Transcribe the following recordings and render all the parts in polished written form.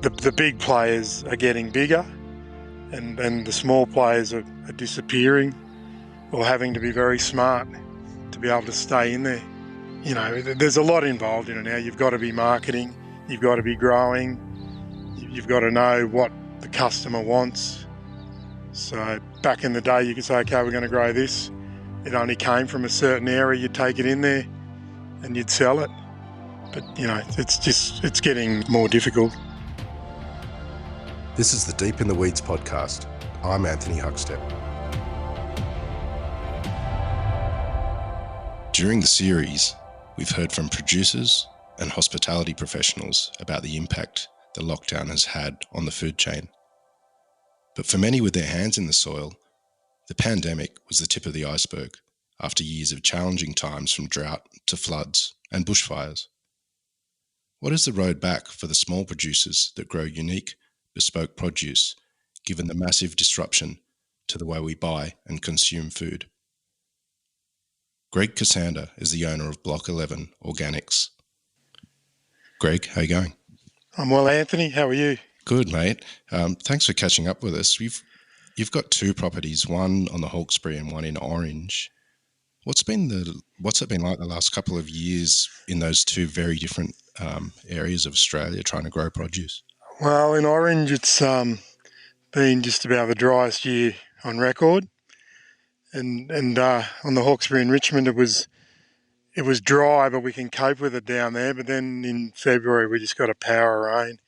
the big players are getting bigger and the small players are disappearing or having to be very smart to be able to stay in there. You know, there's a lot involved in it now. You've got to be marketing, you've got to be growing, you've got to know what the customer wants. So back in the day, you could say, okay, we're going to grow this. It only came from a certain area, you'd take it in there and you'd sell it. But, you know, it's getting more difficult. This is the Deep in the Weeds podcast. I'm Anthony Huckstep. During the series, we've heard from producers and hospitality professionals about the impact the lockdown has had on the food chain. But for many with their hands in the soil, the pandemic was the tip of the iceberg after years of challenging times from drought to floods and bushfires. What is the road back for the small producers that grow unique, bespoke produce, given the massive disruption to the way we buy and consume food? Greg Kocanda is the owner of Block 11 Organics. Greg, how are you going? I'm well, Anthony. How are you? Good, mate. Thanks for catching up with us. You've got two properties, one on the Hawkesbury and one in Orange. What's it been like the last couple of years in those two very different areas of Australia trying to grow produce? Well, in Orange, it's been just about the driest year on record, and on the Hawkesbury in Richmond, it was dry, but we can cope with it down there. But then in February, we just got a power rain,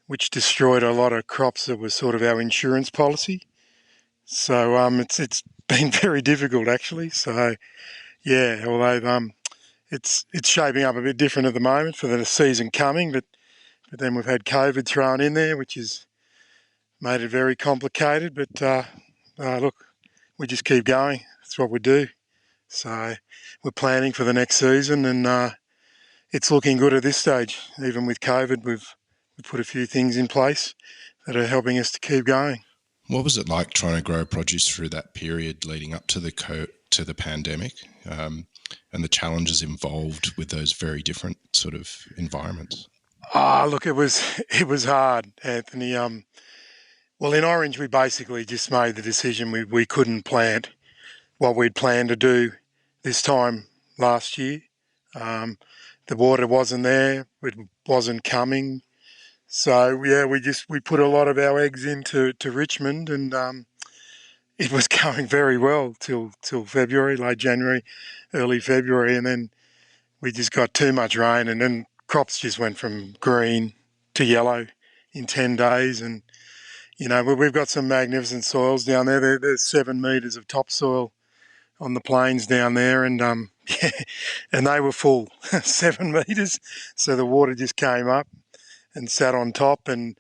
which destroyed a lot of crops that was sort of our insurance policy. So it's been very difficult actually. So yeah, although it's shaping up a bit different at the moment for the season coming, but then we've had COVID thrown in there, which has made it very complicated. But look, we just keep going. That's what we do. So we're planning for the next season, and it's looking good at this stage. Even with COVID, we've put a few things in place that are helping us to keep going. What was it like trying to grow produce through that period leading up to the pandemic, and the challenges involved with those very different sort of environments? Look, it was hard, Anthony. Well, in Orange, we basically just made the decision we couldn't plant what we'd planned to do this time last year. The water wasn't there; it wasn't coming. So yeah, we put a lot of our eggs into Richmond, and it was going very well till February, late January, early February, and then we just got too much rain, and then crops just went from green to yellow in 10 days. And you know, we've got some magnificent soils down there. There's 7 metres of topsoil on the plains down there, and yeah, and they were full, 7 metres. So the water just came up and sat on top, and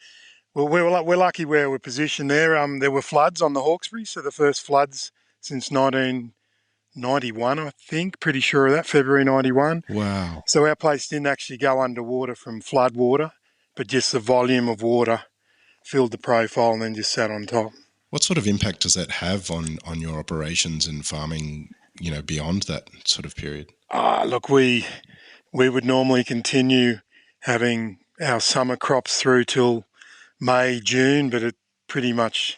well, we're lucky where we're positioned there. There were floods on the Hawkesbury, so the first floods since 1991, I think, pretty sure of that, February 91. Wow. So our place didn't actually go underwater from flood water, but just the volume of water filled the profile and then just sat on top. What sort of impact does that have on your operations and farming, you know, beyond that sort of period? Look, we would normally continue having our summer crops through till May, June, but it pretty much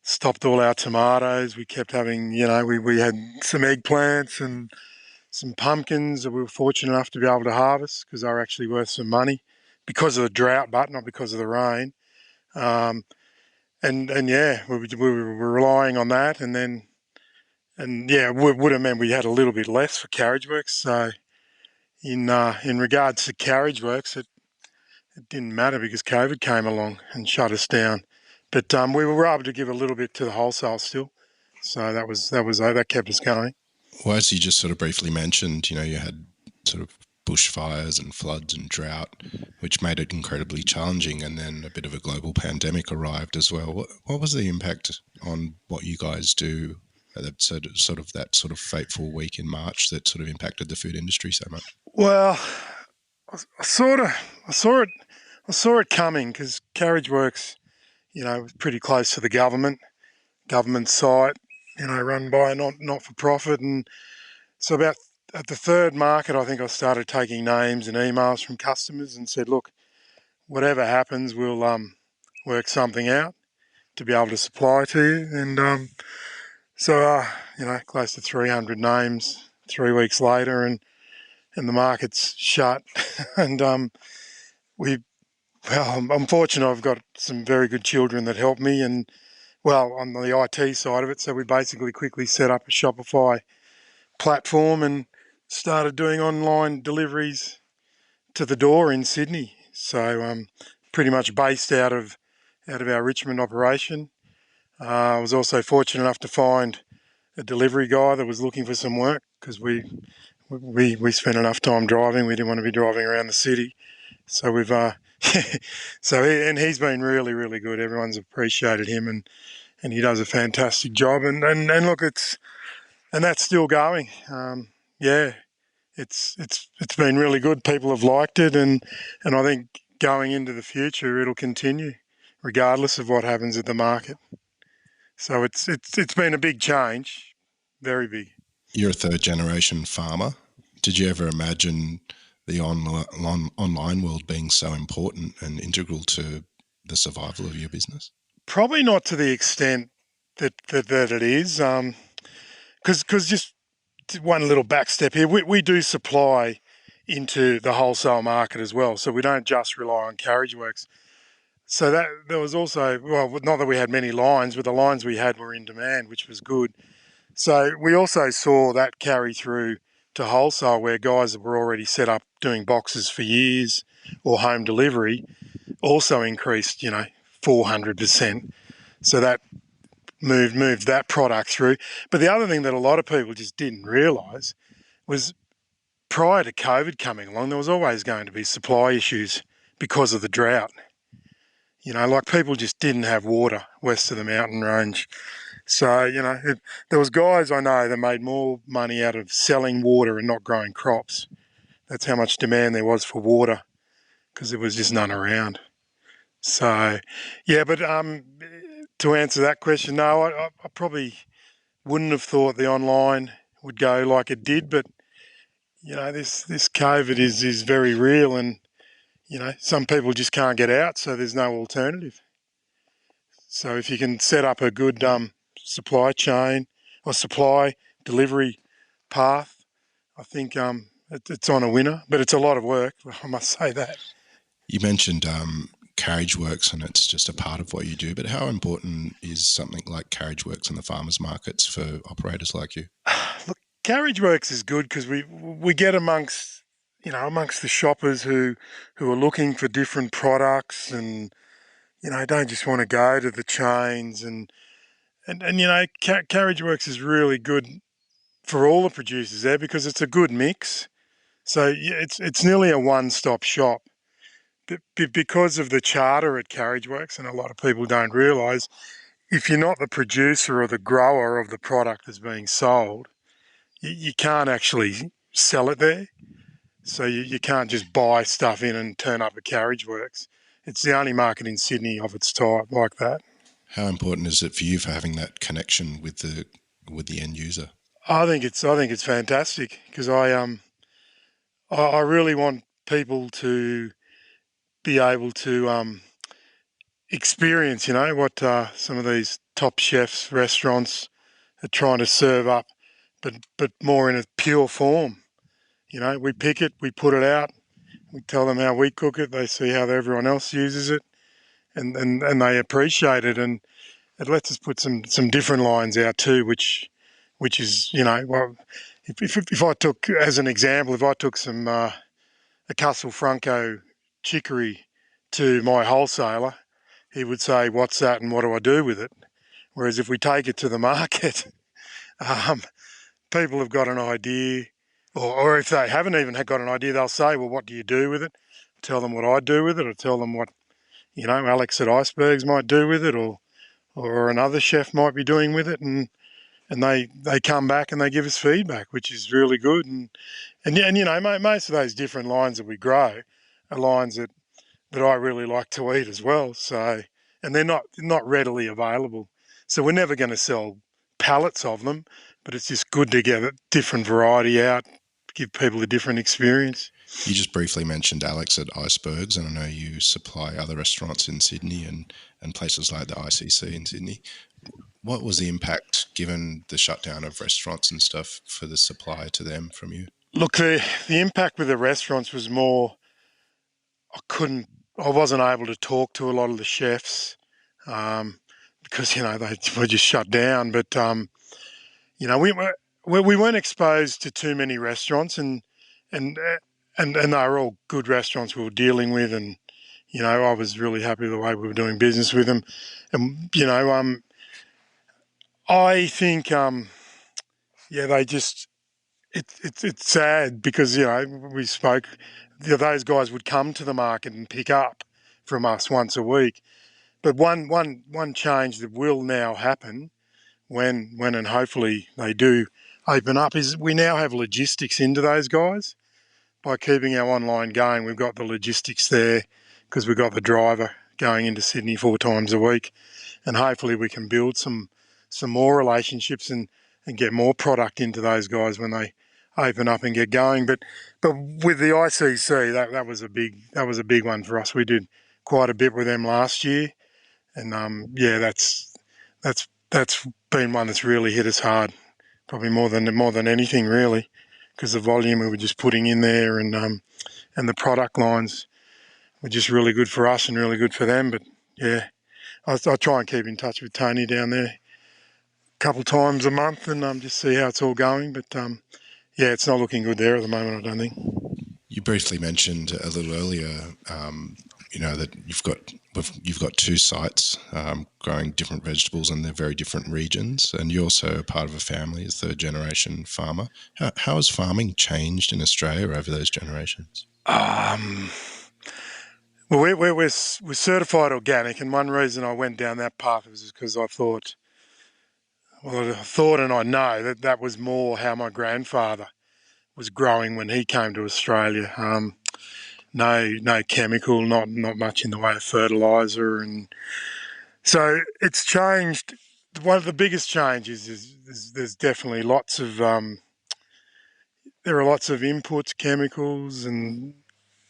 stopped all our tomatoes. We kept having, you know, we had some eggplants and some pumpkins that we were fortunate enough to be able to harvest because they were actually worth some money because of the drought, but not because of the rain. And yeah, we were relying on that, and yeah, it would have meant we had a little bit less for carriage works. So in regards to carriage works, it didn't matter because COVID came along and shut us down. But we were able to give a little bit to the wholesale still, so that kept us going. Well, as you just sort of briefly mentioned, you know, you had sort of bushfires and floods and drought, which made it incredibly challenging, and then a bit of a global pandemic arrived as well. What was the impact on what you guys do at that sort of fateful week in March that sort of impacted the food industry so much? Well, I saw it coming because Carriage Works, you know, was pretty close to the government site, you know, run by a not-for-profit. And so about at the third market, I think I started taking names and emails from customers and said, look, whatever happens, we'll work something out to be able to supply to you. And so, close to 300 names 3 weeks later, and the market's shut. And I'm fortunate I've got some very good children that help me, and on the IT side of it. So we basically quickly set up a Shopify platform and started doing online deliveries to the door in Sydney. So pretty much based out of our Richmond operation. I was also fortunate enough to find a delivery guy that was looking for some work, because we spent enough time driving. We didn't want to be driving around the city. So we've he's been really, really good. Everyone's appreciated him, and he does a fantastic job. And look, that's still going. It's been really good. People have liked it, and I think going into the future, it'll continue, regardless of what happens at the market. So it's been a big change, very big. You're a third generation farmer. Did you ever imagine the online world being so important and integral to the survival of your business? Probably not to the extent that it is, because just one little back step here, we do supply into the wholesale market as well, so we don't just rely on carriage works. So that there was also, not that we had many lines, but the lines we had were in demand, which was good. So we also saw that carry through to wholesale, where guys that were already set up doing boxes for years or home delivery also increased, 400%. So that moved that product through. But the other thing that a lot of people just didn't realise was, prior to COVID coming along, there was always going to be supply issues because of the drought. Like, people just didn't have water west of the mountain range. So, there was guys I know that made more money out of selling water and not growing crops. That's how much demand there was for water, because there was just none around. So, but to answer that question, no, I probably wouldn't have thought the online would go like it did. But, this COVID is very real, and, some people just can't get out, so there's no alternative. So if you can set up a good supply chain or supply delivery path, I think it's on a winner. But it's a lot of work, I must say that. You mentioned carriage works, and it's just a part of what you do, but how important is something like carriage works in the farmers markets for operators like you? Look, carriage works is good because we get amongst the shoppers who are looking for different products, and don't just want to go to the chains, and carriage works is really good for all the producers there, because it's a good mix. So it's nearly a one-stop shop. Because of the charter at Carriage Works, and a lot of people don't realise, if you're not the producer or the grower of the product that's being sold, you can't actually sell it there. So you can't just buy stuff in and turn up at Carriage Works. It's the only market in Sydney of its type like that. How important is it for you for having that connection with the end user? I think it's fantastic, because I really want people to be able to experience, what some of these top chefs, restaurants are trying to serve up, but more in a pure form. We pick it, we put it out, we tell them how we cook it, they see how everyone else uses it, and they appreciate it, and it lets us put some different lines out too, which is, if I took, as an example, if I took some a Castle Franco chicory to my wholesaler, he would say, "What's that, and what do I do with it?" Whereas if we take it to the market, people have got an idea, or if they haven't even got an idea, they'll say, "Well, what do you do with it?" Tell them what I do with it, or tell them what, Alex at Icebergs might do with it, or another chef might be doing with it, and they come back and they give us feedback, which is really good. And most of those different lines that we grow are lines that I really like to eat as well. So, and they're not readily available. So we're never going to sell pallets of them, but it's just good to get a different variety out, give people a different experience. You just briefly mentioned Alex at Icebergs, and I know you supply other restaurants in Sydney and places like the ICC in Sydney. What was the impact, given the shutdown of restaurants and stuff, for the supply to them from you? Look, the impact with the restaurants was more, I wasn't able to talk to a lot of the chefs because, they were just shut down. But, we weren't exposed to too many restaurants, and they were all good restaurants we were dealing with, and I was really happy with the way we were doing business with them. And I think they just it's sad because we spoke. Those guys would come to the market and pick up from us once a week. But one change that will now happen when and hopefully they do open up is we now have logistics into those guys. By keeping our online going, we've got the logistics there because we've got the driver going into Sydney 4 times a week, and hopefully we can build some more relationships and get more product into those guys when they open up and get going. But with the ICC, that was a big one for us. We did quite a bit with them last year, and that's been one that's really hit us hard, probably more than anything really, because the volume we were just putting in there and the product lines were just really good for us and really good for them. But yeah, I try and keep in touch with Tony down there a couple times a month and just see how it's all going. But it's not looking good there at the moment, I don't think. You briefly mentioned a little earlier, that you've got two sites growing different vegetables in their very different regions, and you're also a part of a family as third generation farmer. How has farming changed in Australia over those generations? Well, we're certified organic, and one reason I went down that path was because I thought and I know that was more how my grandfather was growing when he came to Australia. No chemical, not much in the way of fertiliser, and so it's changed. One of the biggest changes is there's definitely lots of there are lots of inputs, chemicals, and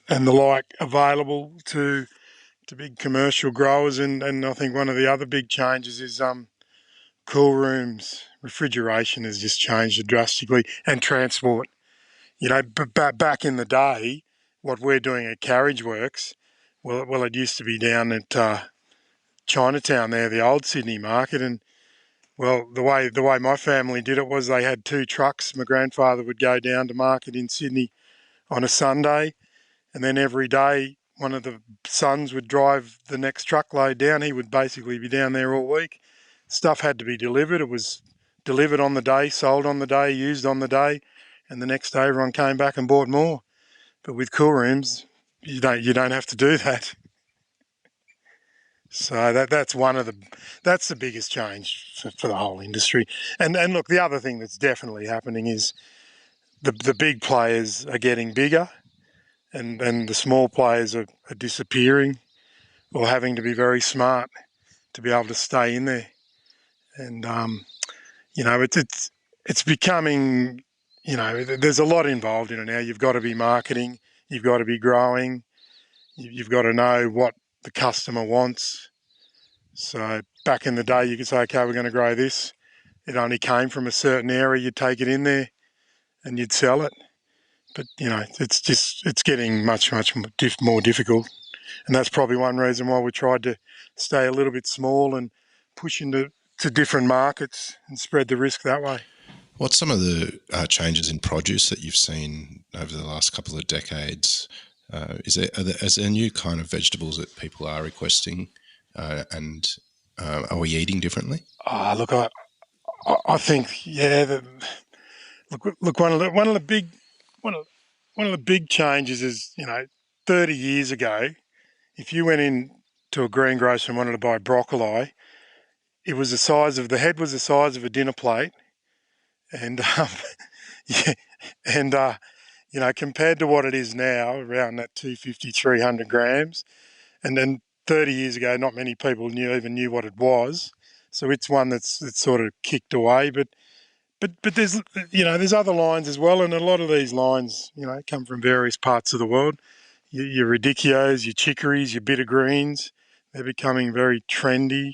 the like available to big commercial growers, and I think one of the other big changes is cool rooms. Refrigeration has just changed drastically, and transport. But back in the day, what we're doing at Carriage Works, well, it used to be down at Chinatown there, the old Sydney market, and well, the way my family did it was they had 2 trucks. My grandfather would go down to market in Sydney on a Sunday, and then every day one of the sons would drive the next truckload down. He would basically be down there all week. Stuff had to be delivered. It was delivered on the day, sold on the day, used on the day, and the next day everyone came back and bought more. But with cool rooms, you don't have to do that. So that's the biggest change for the whole industry. And look, the other thing that's definitely happening is the big players are getting bigger, and the small players are disappearing or having to be very smart to be able to stay in there. And it's becoming, there's a lot involved in it now. You've got to be marketing, you've got to be growing, you've got to know what the customer wants. So back in the day, you could say, okay, we're going to grow this. It only came from a certain area. You'd take it in there and you'd sell it. But, it's getting much more difficult. And that's probably one reason why we tried to stay a little bit small and push into different markets and spread the risk that way. What's some of the changes in produce that you've seen over the last couple of decades? Is there new kind of vegetables that people are requesting, and are we eating differently? Look, I think look one of the big changes is 30 years ago, if you went in to a greengrocer and wanted to buy broccoli, it was the head was the size of a dinner plate, and compared to what it is now, around that 250, 300 grams, and then 30 years ago, not many people even knew what it was. So it's one that's sort of kicked away. But but there's other lines as well, and a lot of these lines come from various parts of the world. Your radicchios, your chicories, your bitter greens, they're becoming very trendy.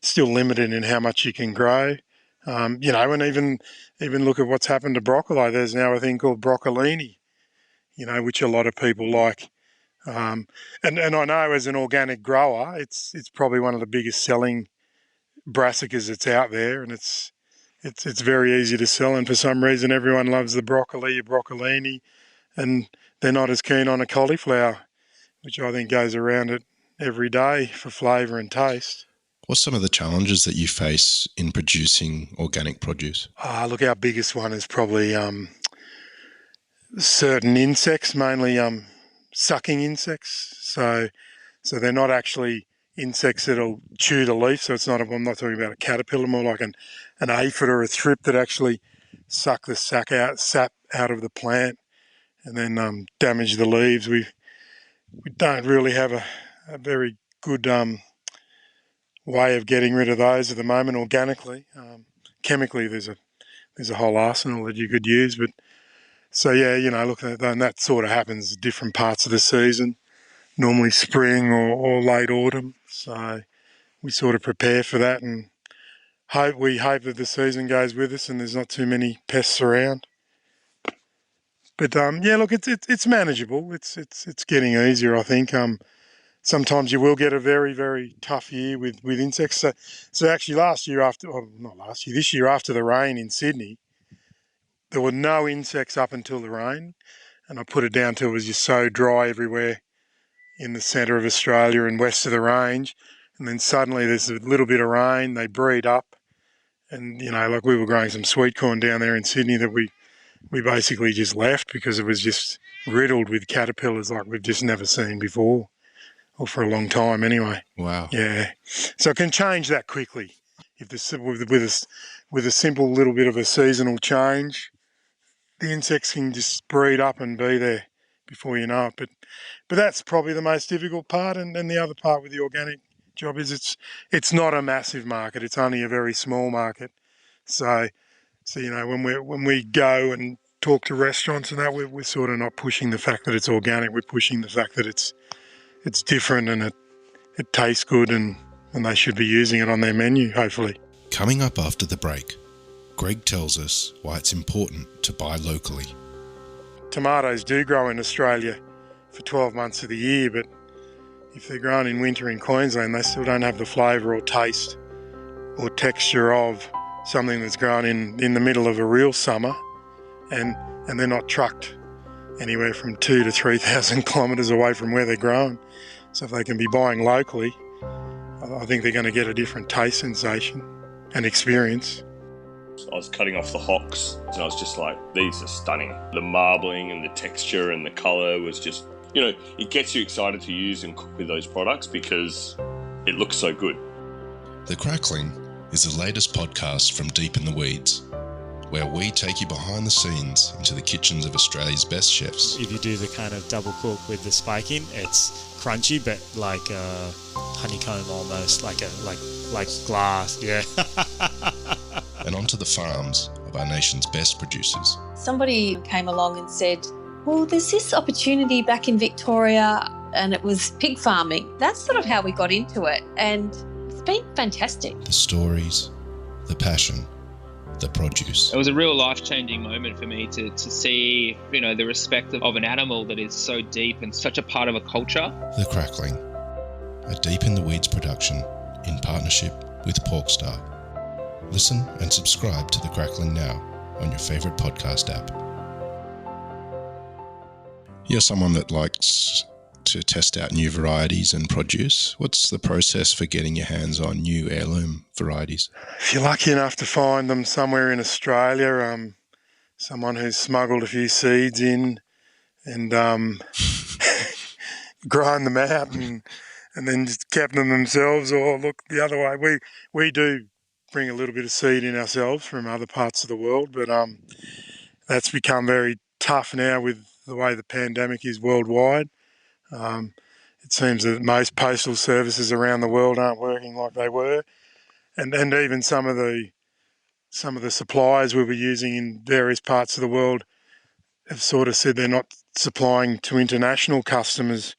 Still limited in how much you can grow. And even look at what's happened to broccoli. There's now a thing called broccolini, which a lot of people like. And I know as an organic grower, it's probably one of the biggest selling brassicas that's out there, and it's very easy to sell. And for some reason, everyone loves the broccoli, or broccolini, and they're not as keen on a cauliflower, which I think goes around it every day for flavour and taste. What's some of the challenges that you face in producing organic produce? Look, our biggest one is probably certain insects, mainly sucking insects. So they're not actually insects that'll chew the leaf. So I'm not talking about a caterpillar, more like an aphid or a thrip that actually suck the sap out of the plant and then damage the leaves. We don't really have a very good way of getting rid of those at the moment organically. Chemically, there's a whole arsenal that you could use, but so yeah, look, and that sort of happens at different parts of the season, normally spring or late autumn. So we sort of prepare for that and hope that the season goes with us and there's not too many pests around. But yeah, look, it's manageable. It's getting easier, I think. Sometimes you will get a very, very tough year with insects. So actually this year after the rain in Sydney, there were no insects up until the rain. And I put it down to it was just so dry everywhere in the centre of Australia and west of the range. And then suddenly there's a little bit of rain, they breed up. And, like we were growing some sweet corn down there in Sydney that we basically just left because it was just riddled with caterpillars like we've just never seen before. Or for a long time anyway. Wow. Yeah. So it can change that quickly. If with a simple little bit of a seasonal change, the insects can just breed up and be there before you know it. But that's probably the most difficult part. And the other part with the organic job is it's not a massive market. It's only a very small market. So when we go and talk to restaurants and that, we're sort of not pushing the fact that it's organic. We're pushing the fact that it's different and it tastes good and they should be using it on their menu, hopefully. Coming up after the break, Greg tells us why it's important to buy locally. Tomatoes do grow in Australia for 12 months of the year, but if they're grown in winter in Queensland, they still don't have the flavour or taste or texture of something that's grown in the middle of a real summer, and they're not trucked anywhere from 2,000 to 3,000 kilometres away from where they're grown. So if they can be buying locally, I think they're going to get a different taste sensation and experience. I was cutting off the hocks and I was just like, these are stunning. The marbling and the texture and the colour was just, it gets you excited to use and cook with those products because it looks so good. The Crackling is the latest podcast from Deep in the Weeds, where we take you behind the scenes into the kitchens of Australia's best chefs. If you do the kind of double cook with the spiking, it's crunchy, but like honeycomb almost, like glass, yeah. And onto the farms of our nation's best producers. Somebody came along and said, well, there's this opportunity back in Victoria and it was pig farming. That's sort of how we got into it, and it's been fantastic. The stories, the passion, the produce. It was a real life-changing moment for me to see, the respect of an animal that is so deep and such a part of a culture. The Crackling, a Deep in the Weeds production in partnership with Porkstar. Listen and subscribe to The Crackling now on your favourite podcast app. You're someone that likes to test out new varieties and produce. What's the process for getting your hands on new heirloom varieties? If you're lucky enough to find them somewhere in Australia, someone who's smuggled a few seeds in and grown them out and then just kept them themselves, or look the other way. We do bring a little bit of seed in ourselves from other parts of the world, but that's become very tough now with the way the pandemic is worldwide. It seems that most postal services around the world aren't working like they were, and even some of the some of the suppliers we were using in various parts of the world have sort of said they're not supplying to international customers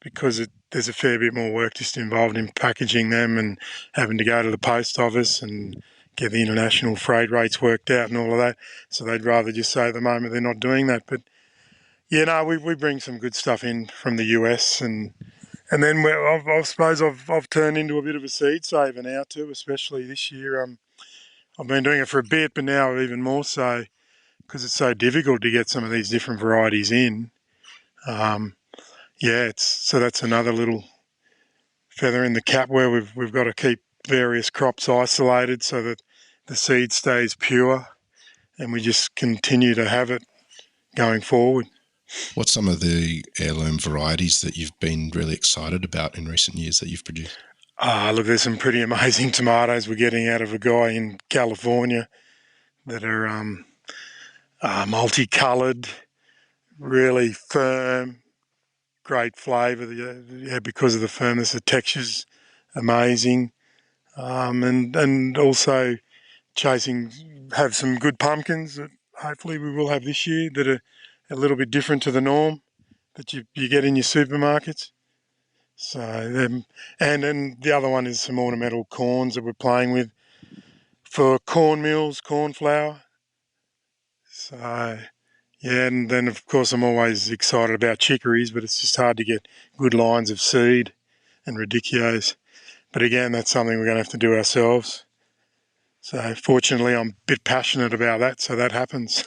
because there's a fair bit more work just involved in packaging them and having to go to the post office and get the international freight rates worked out and all of that. So they'd rather just say at the moment they're not doing that. But yeah, no, we bring some good stuff in from the US, and then I suppose I've turned into a bit of a seed saver now too, especially this year. I've been doing it for a bit, but now even more so because it's so difficult to get some of these different varieties in. So that's another little feather in the cap where we've got to keep various crops isolated so that the seed stays pure, and we just continue to have it going forward. What's some of the heirloom varieties that you've been really excited about in recent years that you've produced? Look, there's some pretty amazing tomatoes we're getting out of a guy in California that are multicoloured, really firm, great flavour. Because of the firmness, the texture's amazing, and also have some good pumpkins that hopefully we will have this year that are a little bit different to the norm that you get in your supermarkets. So, and then the other one is some ornamental corns that we're playing with for cornmeals, corn flour. So, yeah, and then of course I'm always excited about chicories, but it's just hard to get good lines of seed and radicchios. But again, that's something we're going to have to do ourselves. So fortunately, I'm a bit passionate about that, so that happens.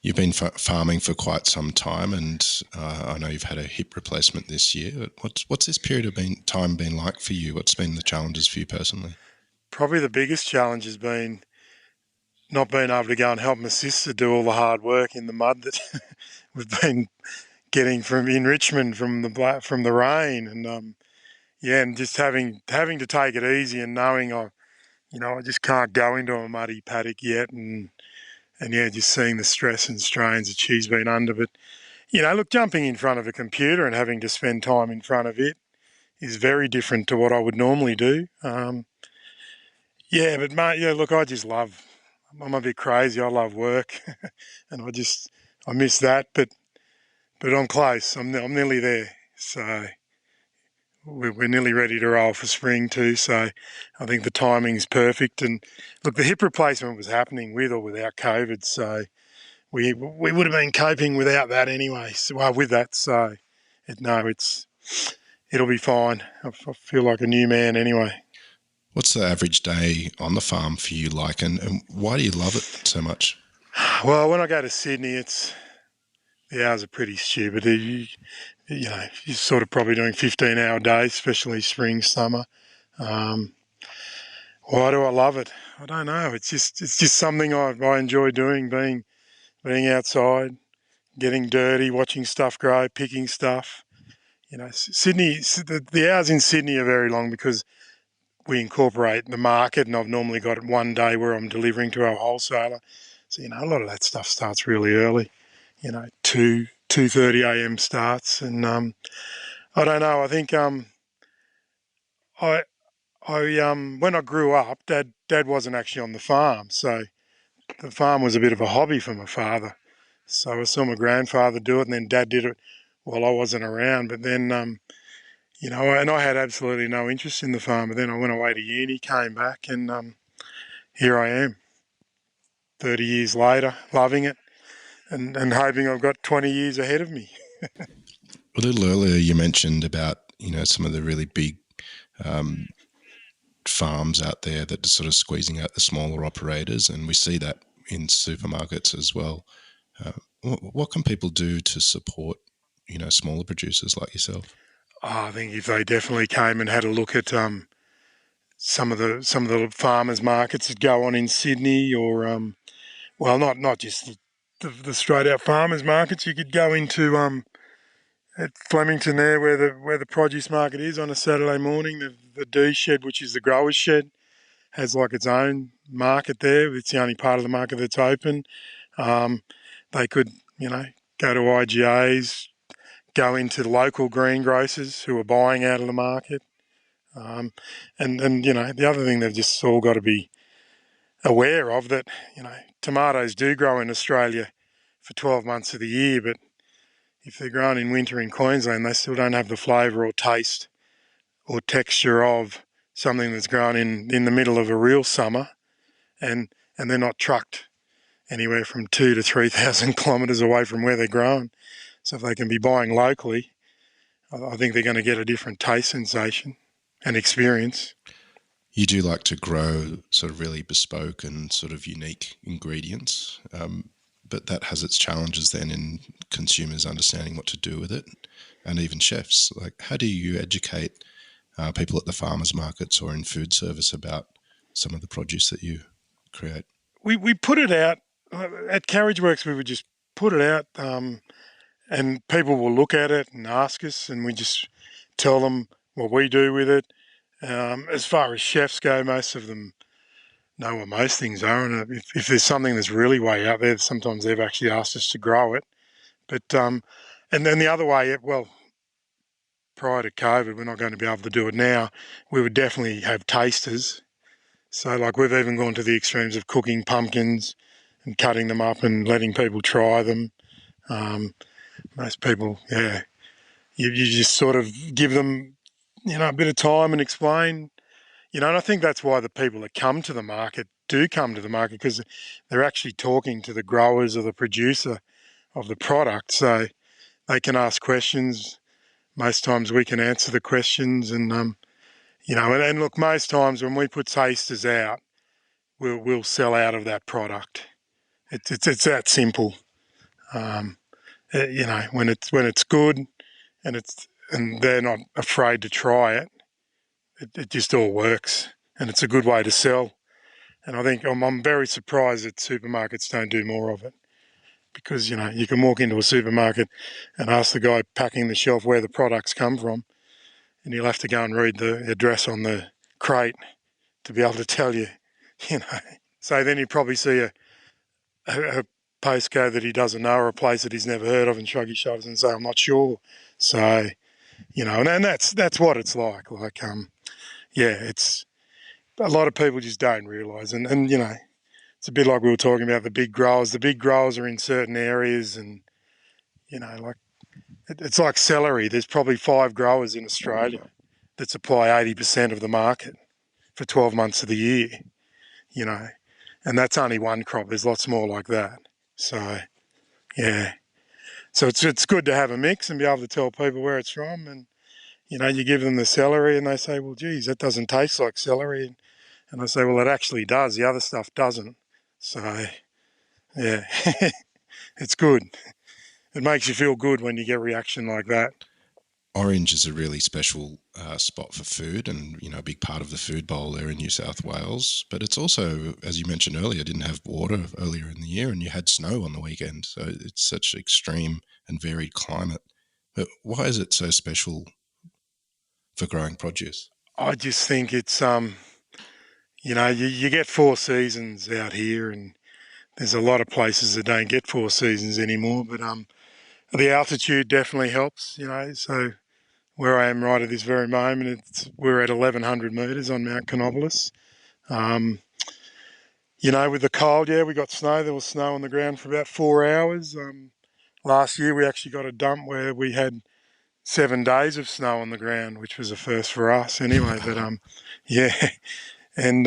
You've been farming for quite some time, and I know you've had a hip replacement this year. What's this period of time been like for you? What's been the challenges for you personally? Probably the biggest challenge has been not being able to go and help my sister do all the hard work in the mud that we've been getting in Richmond from the rain, and and just having to take it easy and knowing I just can't go into a muddy paddock yet, and just seeing the stress and strains that she's been under. But look, jumping in front of a computer and having to spend time in front of it is very different to what I would normally do. But mate, look, I'm a bit crazy. I love work, and I miss that. But I'm close. I'm nearly there. So we're nearly ready to roll for spring too. So I think the timing's perfect. And look, the hip replacement was happening with or without COVID. So we would have been coping without that anyway. With that. So it'll be fine. I feel like a new man anyway. What's the average day on the farm for you like, and why do you love it so much? Well, when I go to Sydney, the hours are pretty stupid. You're sort of probably doing 15-hour days, especially spring, summer. Why do I love it? I don't know. It's just something I enjoy doing, being outside, getting dirty, watching stuff grow, picking stuff. Sydney, the hours in Sydney are very long because we incorporate the market, and I've normally got one day where I'm delivering to our wholesaler. So, a lot of that stuff starts really early, 2:30 a.m. starts. And I don't know, I think when I grew up, Dad wasn't actually on the farm. So the farm was a bit of a hobby for my father. So I saw my grandfather do it, and then Dad did it while I wasn't around. But then, and I had absolutely no interest in the farm. But then I went away to uni, came back, and here I am, 30 years later, loving it and hoping I've got 20 years ahead of me. A little earlier you mentioned about, some of the really big farms out there that are sort of squeezing out the smaller operators, and we see that in supermarkets as well. What can people do to support, smaller producers like yourself? I think if they definitely came and had a look at some of the farmers markets that go on in Sydney, or not just the straight out farmers markets. You could go into at Flemington there, where the produce market is on a Saturday morning. The D shed, which is the growers shed, has like its own market there. It's the only part of the market that's open. They could, go to IGAs, go into the local greengrocers who are buying out of the market. And the other thing, they've just all got to be aware of, that, tomatoes do grow in Australia for 12 months of the year, but if they're grown in winter in Queensland, they still don't have the flavour or taste or texture of something that's grown in the middle of a real summer, and they're not trucked anywhere from 2,000 to 3,000 kilometres away from where they're grown. So if they can be buying locally, I think they're going to get a different taste sensation and experience. You do like to grow sort of really bespoke and sort of unique ingredients, but that has its challenges then in consumers understanding what to do with it, and even chefs. Like, how do you educate people at the farmers markets or in food service about some of the produce that you create? We put it out at Carriageworks. We would just put it out, and people will look at it and ask us, and we just tell them what we do with it. As far as chefs go, most of them know what most things are, and if there's something that's really way out there, sometimes they've actually asked us to grow it. But and then the other way, well, prior to COVID, we're not going to be able to do it now. We would definitely have tasters. So, like, we've even gone to the extremes of cooking pumpkins and cutting them up and letting people try them. Most people, you just sort of give them, a bit of time and explain. And I think that's why the people that come to the market do come to the market, because they're actually talking to the growers or the producer of the product. So they can ask questions. Most times we can answer the questions, and and look, most times when we put tasters out, we'll sell out of that product. It's that simple. When it's good and they're not afraid to try it, it just all works, and it's a good way to sell. And I think I'm very surprised that supermarkets don't do more of it, because you can walk into a supermarket and ask the guy packing the shelf where the products come from, and you'll have to go and read the address on the crate to be able to tell you. So then you probably see a postcode that he doesn't know, or a place that he's never heard of, and shrug his shoulders and say, "I'm not sure." So, and that's what it's like. Like, it's a lot of people just don't realise, and it's a bit like we were talking about the big growers. The big growers are in certain areas, and like it's like celery. There's probably 5 growers in Australia that supply 80% of the market for 12 months of the year. And that's only one crop. There's lots more like that. So, so it's good to have a mix and be able to tell people where it's from. And you give them the celery, and they say, "Well, geez, that doesn't taste like celery." And I say, "Well, it actually does. The other stuff doesn't." So, yeah, it's good. It makes you feel good when you get a reaction like that. Orange is a really special spot for food, and a big part of the food bowl there in New South Wales. But it's also, as you mentioned earlier, didn't have water earlier in the year, and you had snow on the weekend. So it's such extreme and varied climate. But why is it so special for growing produce? I just think it's you get 4 seasons out here, and there's a lot of places that don't get 4 seasons anymore. But the altitude definitely helps. So where I am right at this very moment, we're at 1,100 metres on Mount Canobolas. With the cold, we got snow. There was snow on the ground for about 4 hours. Last year we actually got a dump where we had 7 days of snow on the ground, which was a first for us anyway. But and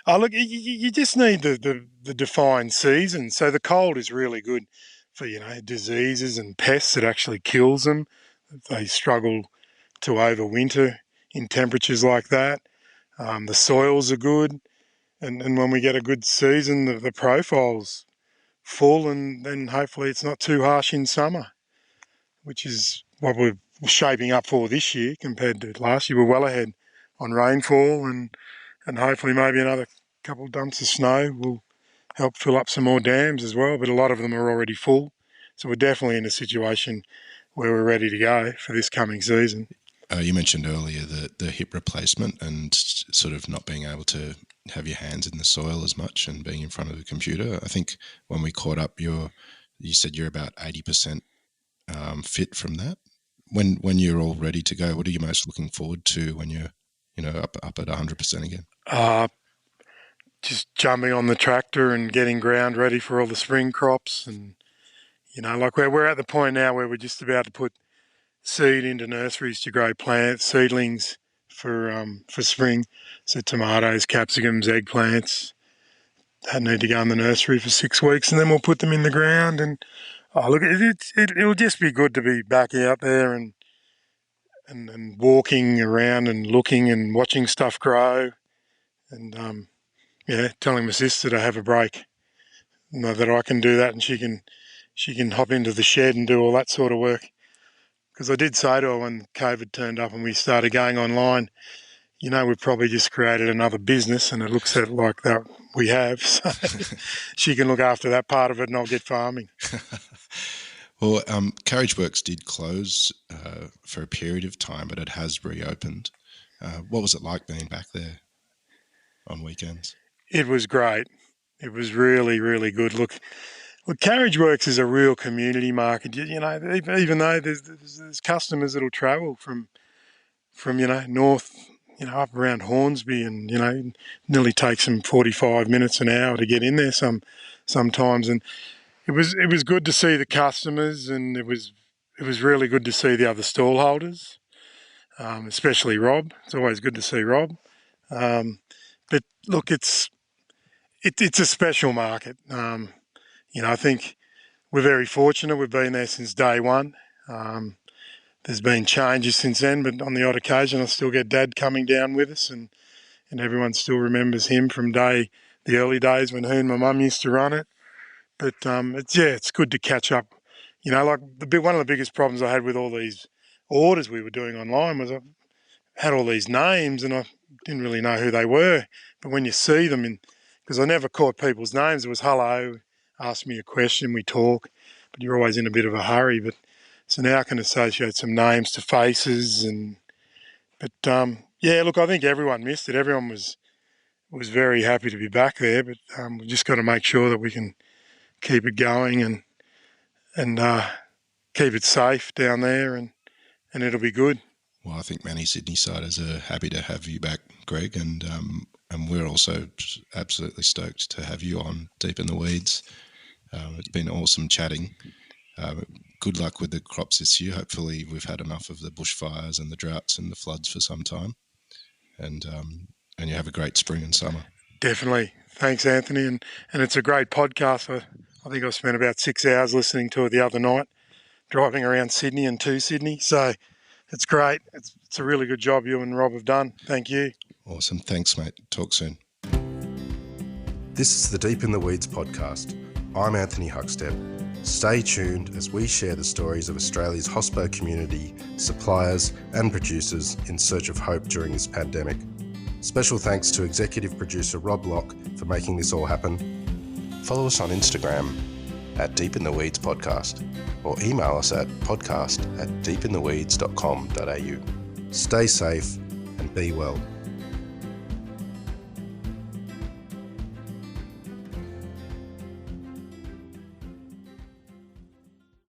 look, you just need the defined season. So the cold is really good for diseases and pests. It actually kills them. They struggle to overwinter in temperatures like that. The soils are good, and when we get a good season, the profile's full, and then hopefully it's not too harsh in summer, which is what we're shaping up for this year compared to last year. We're well ahead on rainfall, and hopefully maybe another couple of dumps of snow will help fill up some more dams as well, but a lot of them are already full. So we're definitely in a situation where we're ready to go for this coming season. You mentioned earlier the hip replacement and sort of not being able to have your hands in the soil as much and being in front of the computer. I think when we caught up, you said you're about 80% fit from that. When you're all ready to go, what are you most looking forward to when you're up at 100% again? just jumping on the tractor and getting ground ready for all the spring crops. And, like we're at the point now where we're just about to put seed into nurseries to grow plants, seedlings for spring. So tomatoes, capsicums, eggplants, that need to go in the nursery for 6 weeks, and then we'll put them in the ground. And look, it'll just be good to be back out there and walking around and looking and watching stuff grow. And telling my sister to have a break, that I can do that, and she can hop into the shed and do all that sort of work. Because I did say to her when COVID turned up and we started going online, we've probably just created another business, and it looks like that we have. So she can look after that part of it and I'll get farming. Well, Carriage Works did close for a period of time, but it has reopened. What was it like being back there on weekends? It was great. It was really, really good. Look, Carriage Works is a real community market. Even though there's customers that'll travel from north, up around Hornsby, and nearly takes them 45 minutes, an hour to get in there sometimes. And it was good to see the customers, and it was really good to see the other stall holders, especially Rob. It's always good to see Rob. But look, it's a special market. I think we're very fortunate. We've been there since day one. There's been changes since then, but on the odd occasion I still get Dad coming down with us, and everyone still remembers him from the early days when he and my mum used to run it. But it's good to catch up. Like one of the biggest problems I had with all these orders we were doing online was I had all these names and I didn't really know who they were. But when you see them, because I never caught people's names, it was hello, ask me a question, we talk, but you're always in a bit of a hurry. So now I can associate some names to faces, look, I think everyone missed it. Everyone was very happy to be back there, but we've just got to make sure that we can keep it going and keep it safe down there, and it'll be good. Well, I think many Sydney-siders are happy to have you back, Greg, and we're also absolutely stoked to have you on Deep in the Weeds. It's been awesome chatting. Good luck with the crops this year. Hopefully we've had enough of the bushfires and the droughts and the floods for some time, and you have a great spring and summer. Definitely. Thanks, Anthony. And it's a great podcast. I think I spent about 6 hours listening to it the other night, driving around Sydney and to Sydney. So it's great. It's a really good job you and Rob have done. Thank you. Awesome. Thanks, mate. Talk soon. This is the Deep in the Weeds podcast. I'm Anthony Huckstep. Stay tuned as we share the stories of Australia's hospo community, suppliers and producers in search of hope during this pandemic. Special thanks to executive producer Rob Locke for making this all happen. Follow us on Instagram at Deep in the Weeds Podcast, or email us at podcast@deepintheweeds.com.au. Stay safe and be well.